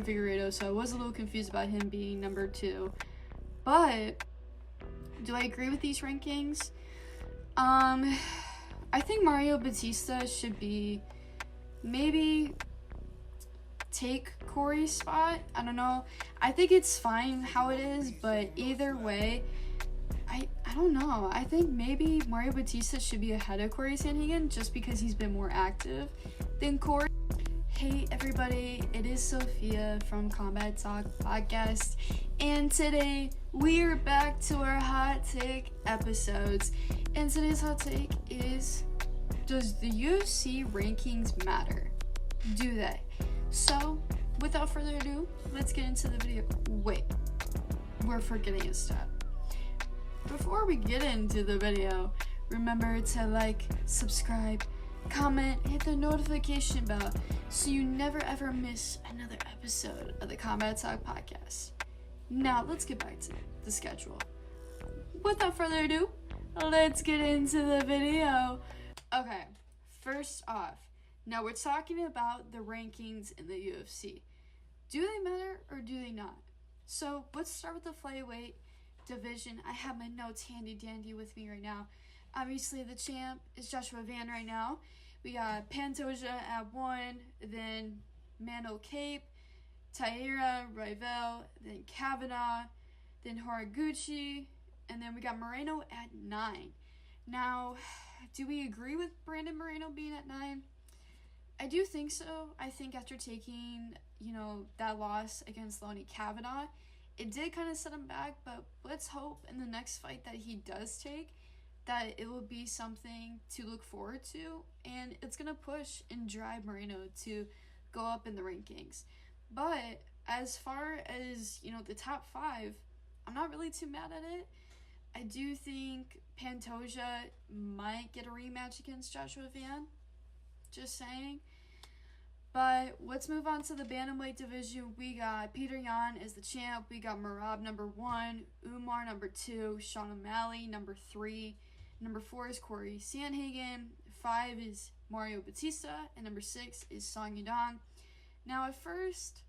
Davison Figueiredo, so I was a little confused about him being number 2. But do I agree with these rankings? I think Mario Batista should be maybe take Corey's spot. I don't know. I think it's fine how it is, but either way, I don't know. I think maybe Mario Batista should be ahead of Corey Sandhagen just because he's been more active than Corey. Hey everybody, it is Sophia from Combat Talk Podcast, and today we are back to our hot take episodes. And today's hot take is, does the UFC rankings matter? Do they? So, without further ado, let's get into the video. Wait, we're forgetting a step. Before we get into the video, remember to like, subscribe, comment, hit the notification bell so you never ever miss another episode of the Combat Talk Podcast. Now, let's get back to the schedule. Without further ado, let's get into the video. Okay, first off, now we're talking about the rankings in the UFC. Do they matter or do they not? So let's start with the flyweight division. I have my notes handy dandy with me right now. Obviously the champ is Joshua Van right now. We got Pantoja at 1, then Mano Cape, Taira, Rivel, then Kavanaugh, then Horiguchi, and then we got Moreno at 9. Now, do we agree with Brandon Moreno being at 9? I do think so. I think after taking, that loss against Lonnie Kavanaugh, it did kind of set him back, but let's hope in the next fight that he does take that it will be something to look forward to, and it's going to push and drive Moreno to go up in the rankings. But as far as, the top 5, I'm not really too mad at it. I do think Pantoja might get a rematch against Joshua Van. Just saying. But let's move on to the bantamweight division. We got Peter Yan as the champ. We got Merab number 1, Umar number 2, Sean O'Malley number 3. Number 4 is Corey Sandhagen. 5 is Mario Batista. And number 6 is Song Yadong. Now, at first,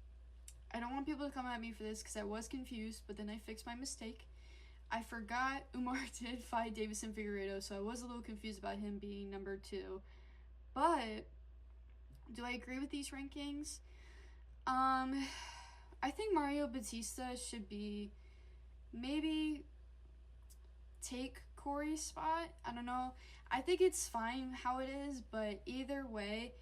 I don't want people to come at me for this because I was confused, but then I fixed my mistake. I forgot Umar did fight Davison Figueiredo, so I was a little confused about him being number 2. But do I agree with these rankings? I think Mario Batista should be maybe take Corey's spot. I don't know. I think it's fine how it is, but either way,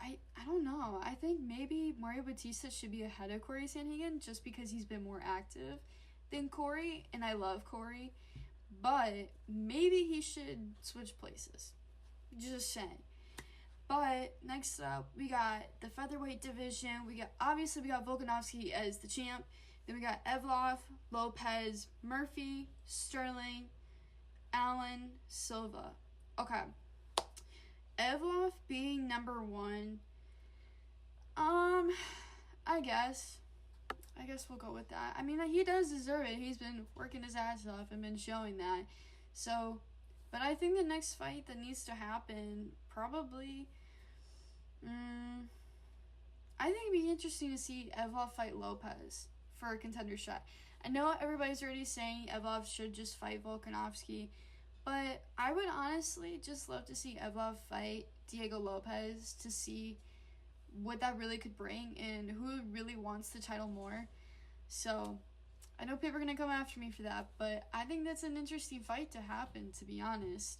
I don't know. I think maybe Mario Batista should be ahead of Corey Sandhagen just because he's been more active than Corey, and I love Corey, but maybe he should switch places. Just saying. But next up, we got the featherweight division. We got Volkanovski as the champ. Then we got Evloev, Lopez, Murphy, Sterling, Allen, Silva. Okay. Evloev being number 1. I guess we'll go with that. I mean, he does deserve it. He's been working his ass off and been showing that. So, but I think the next fight that needs to happen probably, I think it'd be interesting to see Evloev fight Lopez for a contender shot. I know everybody's already saying Evloev should just fight Volkanovski, but I would honestly just love to see Evloev fight Diego Lopez to see what that really could bring and who really wants the title more. So, I know people are going to come after me for that, but I think that's an interesting fight to happen, to be honest.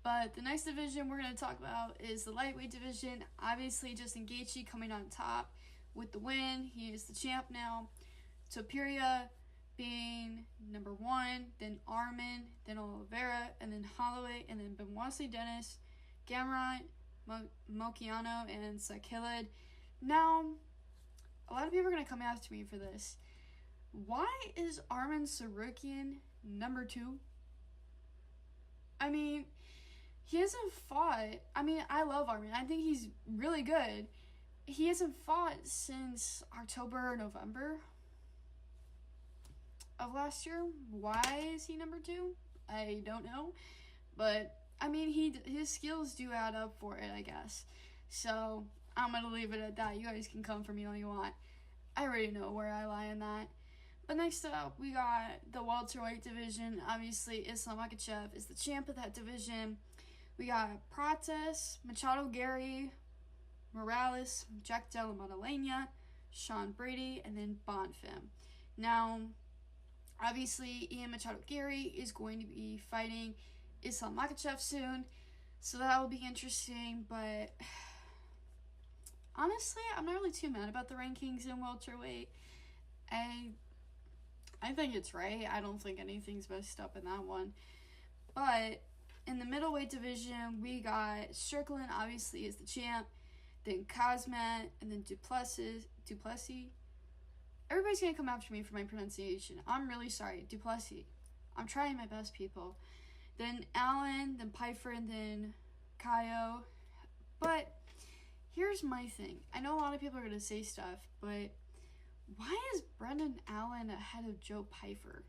But the next division we're going to talk about is the lightweight division. Obviously, Justin Gaethje coming on top with the win. He is the champ now. Topuria being number 1, then Arman, then Oliveira, and then Holloway, and then Benoit Dennis, Gamrot, Mokiano, and Sakilid. Now, a lot of people are going to come after me for this. Why is Arman Tsarukyan number 2? I mean, he hasn't fought. I mean, I love Arman. I think he's really good. He hasn't fought since October or November of last year. Why is he number 2? I don't know. But, I mean, his skills do add up for it, I guess. So, I'm going to leave it at that. You guys can come for me all you want. already know where I lie in that. But next up, we got the welterweight division. Obviously, Islam Makhachev is the champ of that division. We got Prates, Machado Gary, Morales, Jack Della Maddalena, Sean Brady, and then Bonfim. Now, obviously, Ian Machado Gary is going to be fighting Islam Makhachev soon, so that will be interesting, but honestly, I'm not really too mad about the rankings in welterweight. I think it's right. I don't think anything's messed up in that one. But in the middleweight division, we got Strickland, obviously, is the champ. Then Kazmat, and then Duplessis. Everybody's going to come after me for my pronunciation. I'm really sorry. Duplessis. I'm trying my best, people. Then Allen, then Pfeiffer, and then Kaio. But here's my thing. I know a lot of people are going to say stuff, but why is Brendan Allen ahead of Joe Pfeiffer?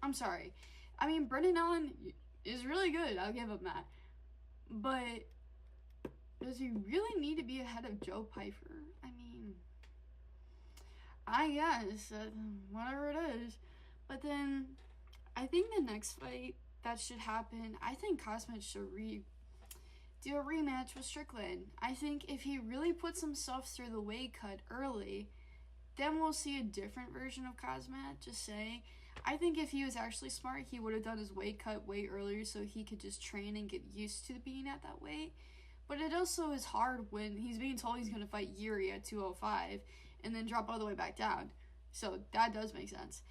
I'm sorry. I mean, Brendan Allen is really good. I'll give him that. But does he really need to be ahead of Joe Pfeiffer? I mean, I guess. Whatever it is. But then, I think the next fight that should happen, I think Kazmat should do a rematch with Strickland. I think if he really puts himself through the weight cut early, then we'll see a different version of Kazmat, just saying. I think if he was actually smart, he would have done his weight cut way earlier so he could just train and get used to being at that weight. But it also is hard when he's being told he's going to fight Yuri at 205 and then drop all the way back down. So that does make sense.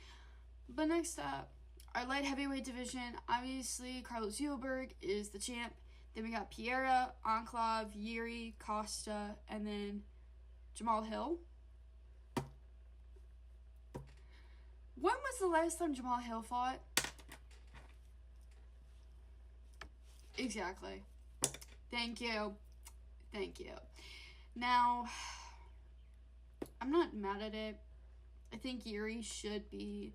But next up, our light heavyweight division, obviously Carlos Uhlberg is the champ. Then we got Pereira, Enclave, Yuri, Costa, and then Jamal Hill. When was the last time Jamal Hill fought? Exactly. Thank you. Now, I'm not mad at it. I think Yuri should be...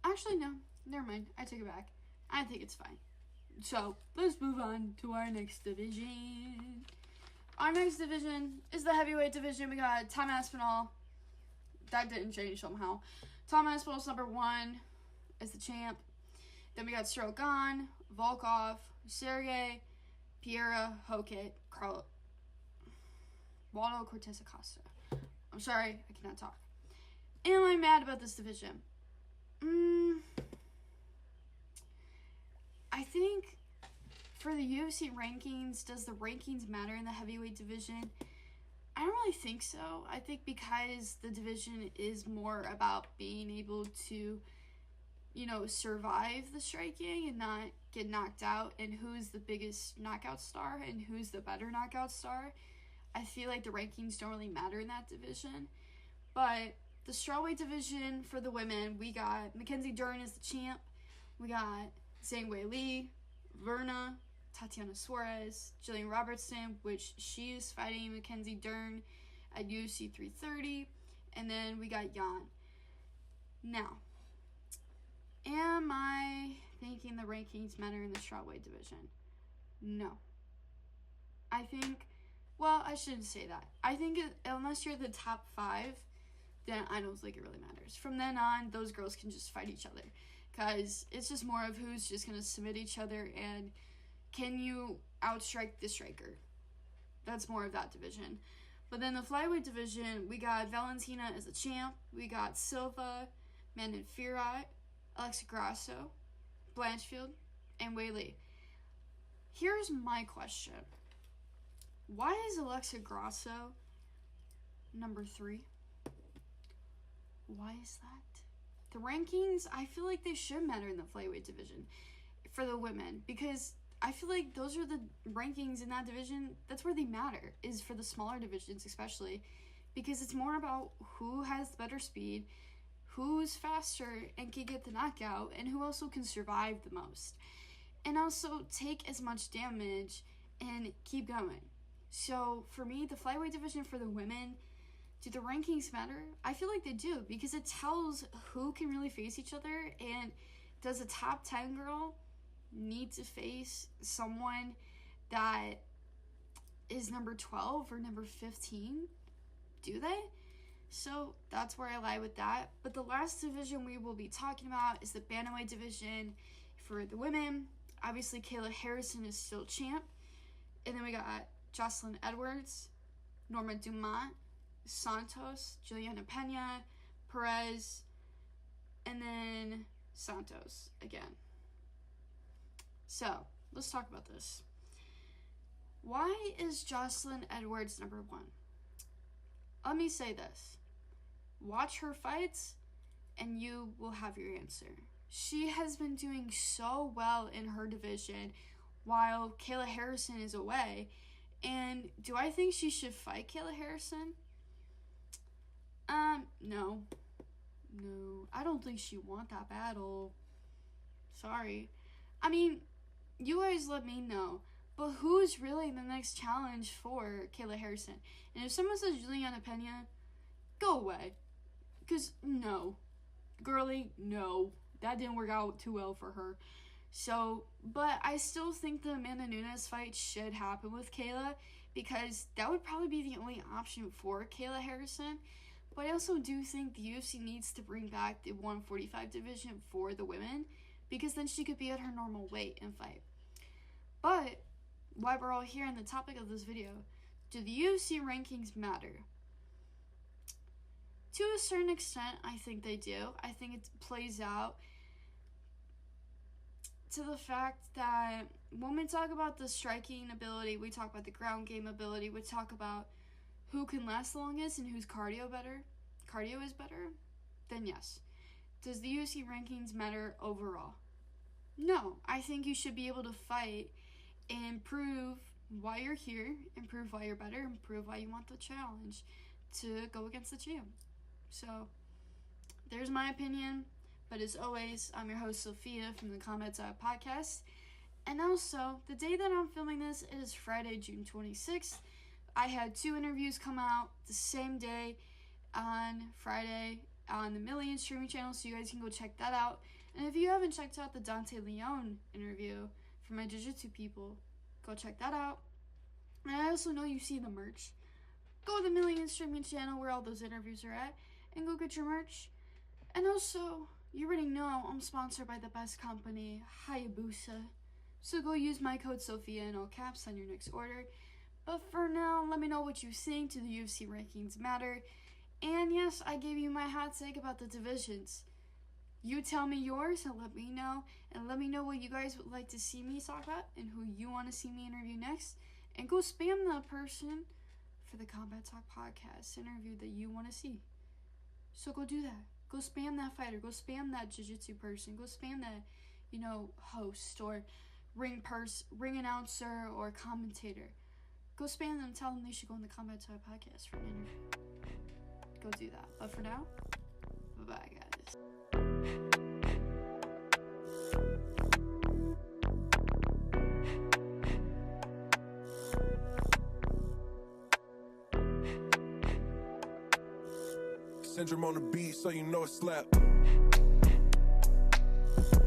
Actually, no. Never mind. I take it back. I think it's fine. So, let's move on to our next division. Our next division is the heavyweight division. We got Tom Aspinall. That didn't change somehow. Tom Aspinall's number 1 as the champ. Then we got Strogan, Volkov, Sergey, Pereira, Hokit, Waldo Cortez Acosta. I'm sorry, I cannot talk. Am I mad about this division? I think for the UFC rankings, does the rankings matter in the heavyweight division? I don't really think so. I think because the division is more about being able to, survive the striking and not get knocked out, and who's the biggest knockout star and who's the better knockout star, I feel like the rankings don't really matter in that division. But the strawweight division for the women, we got Mackenzie Dern as the champ. We got Zhang Weili, Verna, Tatiana Suarez, Jillian Robertson, which she is fighting Mackenzie Dern at UFC 330. And then we got Jan. Now, am I thinking the rankings matter in the strawweight division? No. I shouldn't say that. I think unless you're the top 5, then I don't think it really matters. From then on, those girls can just fight each other. Because it's just more of who's just going to submit each other and can you outstrike the striker. That's more of that division. But then the flyweight division, we got Valentina as the champ. We got Silva, Manon Fiorot, Alexa Grasso, Blanchfield, and Weili. Here's my question. Why is Alexa Grasso number 3? Why is that? The rankings, I feel like they should matter in the flyweight division for the women, because I feel like those are the rankings in that division. That's where they matter, is for the smaller divisions especially, because it's more about who has the better speed, who's faster and can get the knockout, and who also can survive the most, and also take as much damage and keep going. So for me, the flyweight division for the women, do the rankings matter? I feel like they do, because it tells who can really face each other, and does a top 10 girl need to face someone that is number 12 or number 15? do they? So that's where I lie with that. But the last division we will be talking about is the bantamweight division for the women. Obviously, Kayla Harrison is still champ. And then we got Jocelyn Edwards, Norma Dumont, Santos, Juliana Pena, Perez, and then Santos again. So, let's talk about this. Why is Jocelyn Edwards number 1? Let me say this. Watch her fights, and you will have your answer. She has been doing so well in her division while Kayla Harrison is away. And do I think she should fight Kayla Harrison? No. No, I don't think she want that battle. Sorry. I mean, you guys let me know. But who's really the next challenge for Kayla Harrison? And if someone says Juliana Pena, go away. Because, no. Girlie, no. That didn't work out too well for her. So, but I still think the Amanda Nunes fight should happen with Kayla, because that would probably be the only option for Kayla Harrison. But I also do think the UFC needs to bring back the 145 division for the women, because then she could be at her normal weight and fight. But while we're all here on the topic of this video, do the UFC rankings matter? To a certain extent, I think they do. I think it plays out to the fact that when we talk about the striking ability, we talk about the ground game ability, we talk about who can last the longest and whose cardio is better, then yes. Does the UFC rankings matter overall? No. I think you should be able to fight and prove why you're here, and prove why you're better, and prove why you want the challenge to go against the champ. So, there's my opinion. But as always, I'm your host, Sophia, from the Combat Talk Podcast. And also, the day that I'm filming this, it is Friday, June 26th. I had 2 interviews come out the same day on Friday on the Million streaming channel, so you guys can go check that out. And if you haven't checked out the Dante Leon interview for my jiu-jitsu people, go check that out. And I also know you see the merch. Go to the Million streaming channel where all those interviews are at, and go get your merch. And also, you already know I'm sponsored by the best company, Hayabusa. So go use my code Sophia in all caps on your next order. But for now, let me know what you think. Do the UFC rankings matter? And yes, I gave you my hot take about the divisions. You tell me yours and let me know. And let me know what you guys would like to see me talk about and who you want to see me interview next. And go spam that person for the Combat Talk Podcast interview that you want to see. So go do that. Go spam that fighter. Go spam that jiu-jitsu person. Go spam that, host or ring announcer or commentator. Go spam them. Tell them they should go on the Combat Talk Podcast for an interview. Go do that. But for now, bye-bye, guys. Syndrome on the beat, so you know it's slap.